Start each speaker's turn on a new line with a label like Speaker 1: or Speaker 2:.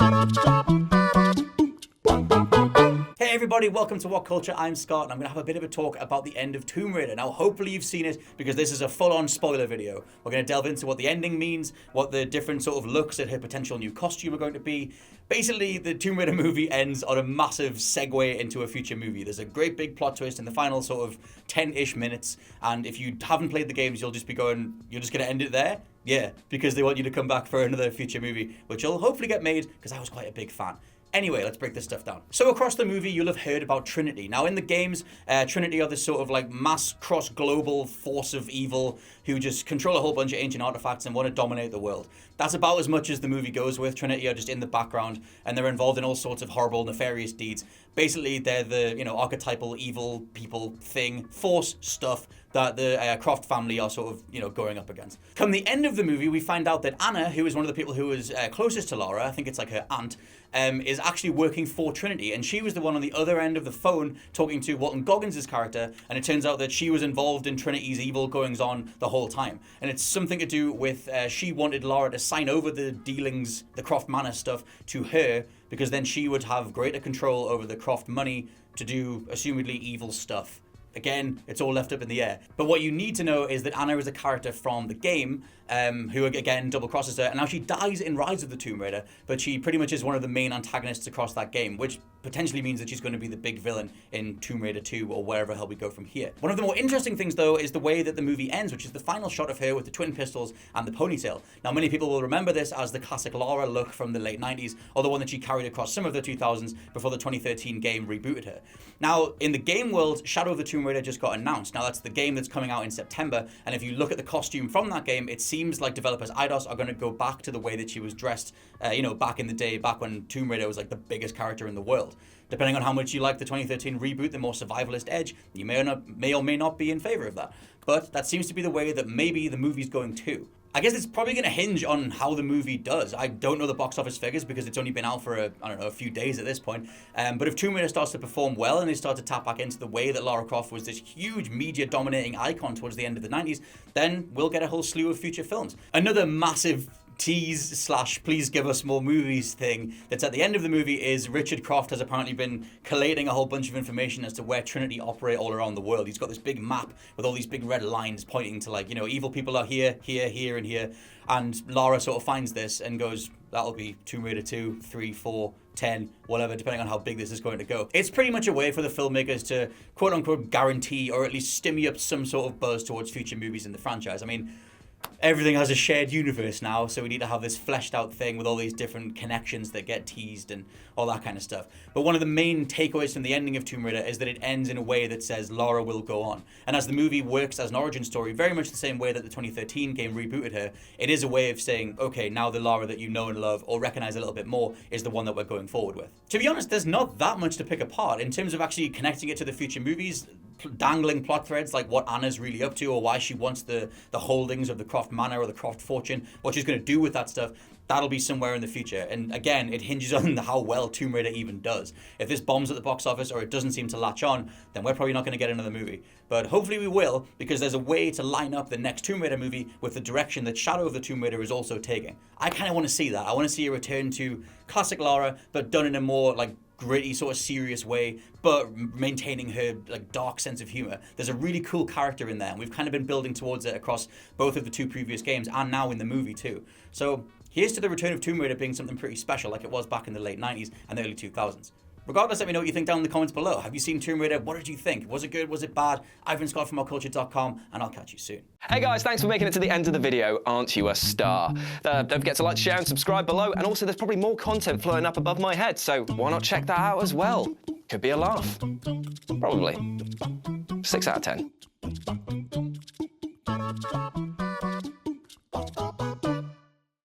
Speaker 1: Hey everybody, welcome to What Culture. I'm Scott, and I'm going to have a bit of a talk about the end of Tomb Raider. Now, hopefully you've seen it, because this is a full-on spoiler video. We're going to delve into what the ending means, what the different sort of looks at her potential new costume are going to be. Basically, the Tomb Raider movie ends on a massive segue into a future movie. There's a great big plot twist in the final sort of 10-ish minutes, and if you haven't played the games, you're just going to end it there? Yeah, because they want you to come back for another future movie, which will hopefully get made, because I was quite a big fan. Anyway, let's break this stuff down. So across the movie, you'll have heard about Trinity. Now, in the games, Trinity are this sort of like mass cross-global force of evil who just control a whole bunch of ancient artifacts and want to dominate the world. That's about as much as the movie goes with. Trinity are just in the background, and they're involved in all sorts of horrible, nefarious deeds. Basically, they're the, archetypal evil people thing, force stuff that the Croft family are sort of, going up against. Come the end of the movie, we find out that Anna, who is one of the people who was closest to Lara, I think it's like her aunt, is actually working for Trinity, and she was the one on the other end of the phone talking to Walton Goggins' character, and it turns out that she was involved in Trinity's evil goings-on the whole time. And it's something to do with she wanted Lara to sign over the dealings, the Croft Manor stuff, to her, because then she would have greater control over the Croft money to do assumedly evil stuff. Again, it's all left up in the air. But what you need to know is that Anna is a character from the game who, again, double crosses her. And now she dies in Rise of the Tomb Raider, but she pretty much is one of the main antagonists across that game, which potentially means that she's going to be the big villain in Tomb Raider 2 or wherever the hell we go from here. One of the more interesting things, though, is the way that the movie ends, which is the final shot of her with the twin pistols and the ponytail. Now, many people will remember this as the classic Lara look from the late 90s, or the one that she carried across some of the 2000s before the 2013 game rebooted her. Now, in the game world, Shadow of the Tomb Raider just got announced. Now, that's the game that's coming out in September, and if you look at the costume from that game, it seems like developers Eidos are going to go back to the way that she was dressed, back in the day, back when Tomb Raider was like the biggest character in the world. Depending on how much you like the 2013 reboot, the more survivalist edge, you may or may not be in favor of that. But that seems to be the way that maybe the movie's going too. I guess it's probably going to hinge on how the movie does. I don't know the box office figures because it's only been out for a few days at this point. But if Tomb Raider starts to perform well and they start to tap back into the way that Lara Croft was this huge media-dominating icon towards the end of the 90s, then we'll get a whole slew of future films. Another massive tease / please give us more movies thing that's at the end of the movie is Richard Croft has apparently been collating a whole bunch of information as to where Trinity operate all around the world. He's got this big map with all these big red lines pointing to evil people are here, here, here, and here. And Lara sort of finds this and goes, that'll be Tomb Raider 2, 3, 4, 10, whatever, depending on how big this is going to go. It's pretty much a way for the filmmakers to quote-unquote guarantee or at least stimulate up some sort of buzz towards future movies in the franchise. I mean, everything has a shared universe now, so we need to have this fleshed out thing with all these different connections that get teased and all that kind of stuff. But one of the main takeaways from the ending of Tomb Raider is that it ends in a way that says Lara will go on. And as the movie works as an origin story, very much the same way that the 2013 game rebooted her, it is a way of saying, okay, now the Lara that you know and love or recognize a little bit more is the one that we're going forward with. To be honest, there's not that much to pick apart in terms of actually connecting it to the future movies. Dangling plot threads like what Anna's really up to or why she wants the holdings of the Croft Manor or the Croft fortune, what she's going to do with that stuff, that'll be somewhere in the future. And again, it hinges on how well Tomb Raider even does. If this bombs at the box office or it doesn't seem to latch on, then we're probably not going to get another movie. But hopefully we will, because there's a way to line up the next Tomb Raider movie with the direction that Shadow of the Tomb Raider is also taking. I kind of want to see that. I want to see a return to classic Lara, but done in a more gritty sort of serious way, but maintaining her dark sense of humor. There's a really cool character in there, and we've kind of been building towards it across both of the two previous games and now in the movie too. So here's to the return of Tomb Raider being something pretty special like it was back in the late 90s and the early 2000s. Regardless, let me know what you think down in the comments below. Have you seen Tomb Raider? What did you think? Was it good? Was it bad? I've been Scott from WhatCulture.com, and I'll catch you soon.
Speaker 2: Hey guys, thanks for making it to the end of the video. Aren't you a star? Don't forget to like, share, and subscribe below. And also, there's probably more content floating up above my head, so why not check that out as well? Could be a laugh. Probably. 6 out of 10.